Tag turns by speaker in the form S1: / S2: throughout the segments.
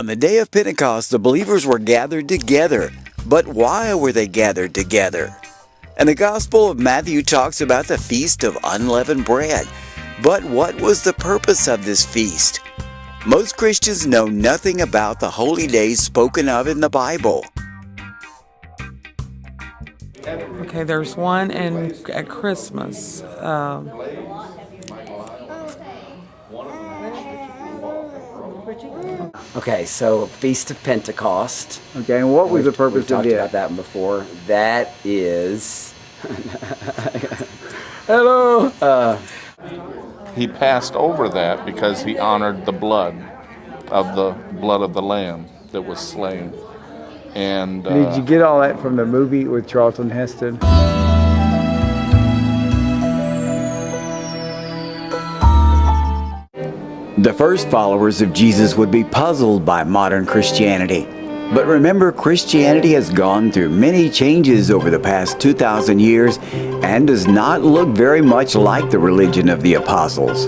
S1: On the day of Pentecost, the believers were gathered together. But why were they gathered together? And the Gospel of Matthew talks about the Feast of Unleavened Bread. But what was the purpose of this feast? Most Christians know nothing about the holy days spoken of in the Bible.
S2: Okay, there's one at Christmas.
S3: Okay, so Feast of Pentecost.
S4: Okay, and what was the purpose
S3: We've
S4: of
S3: talked
S4: it?
S3: about that one before. That is...
S4: Hello!
S5: He passed over that because he honored the blood of the Lamb that was slain. And
S4: Did you get all that from the movie with Charlton Heston?
S1: The first followers of Jesus would be puzzled by modern Christianity. But remember, Christianity has gone through many changes over the past 2,000 years and does not look very much like the religion of the apostles.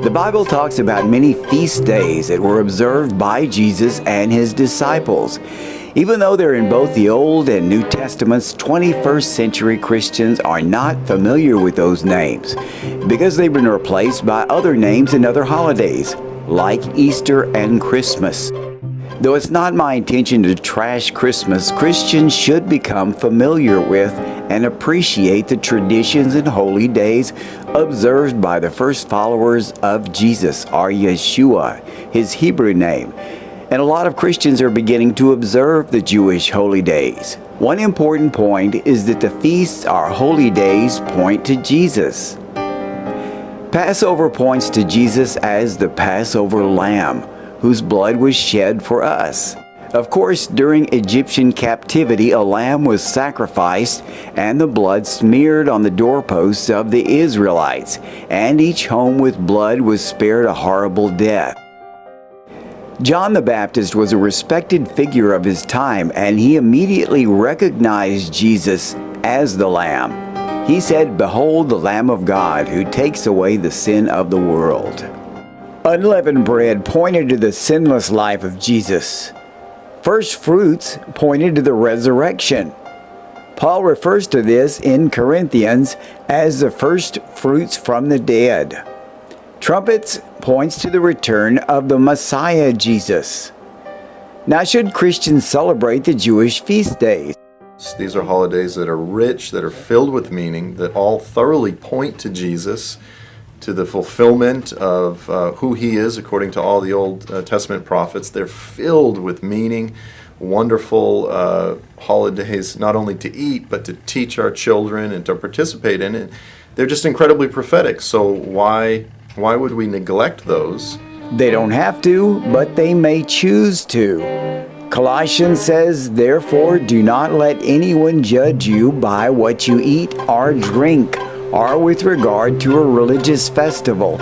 S1: The Bible talks about many feast days that were observed by Jesus and his disciples. Even though they're in both the Old and New Testaments, 21st century Christians are not familiar with those names because they've been replaced by other names and other holidays, like Easter and Christmas. Though it's not my intention to trash Christmas, Christians should become familiar with and appreciate the traditions and holy days observed by the first followers of Jesus, or Yeshua, his Hebrew name. And a lot of Christians are beginning to observe the Jewish holy days. One important point is that the feasts or holy days point to Jesus. Passover points to Jesus as the Passover lamb, whose blood was shed for us. Of course, during Egyptian captivity, a lamb was sacrificed and the blood smeared on the doorposts of the Israelites, and each home with blood was spared a horrible death. John the Baptist was a respected figure of his time, and he immediately recognized Jesus as the Lamb. He said, "Behold the Lamb of God who takes away the sin of the world." Unleavened bread pointed to the sinless life of Jesus. First fruits pointed to the resurrection. Paul refers to this in Corinthians as the first fruits from the dead. Trumpets points to the return of the Messiah Jesus. Now, should Christians celebrate the Jewish feast days?
S6: These are holidays that are rich, that are filled with meaning, that all thoroughly point to Jesus, to the fulfillment of who he is according to all the Old Testament prophets. They're filled with meaning, wonderful holidays, not only to eat, but to teach our children and to participate in it. They're just incredibly prophetic, so why would we neglect those?
S1: They don't have to, but they may choose to. Colossians says, "Therefore do not let anyone judge you by what you eat or drink, or with regard to a religious festival,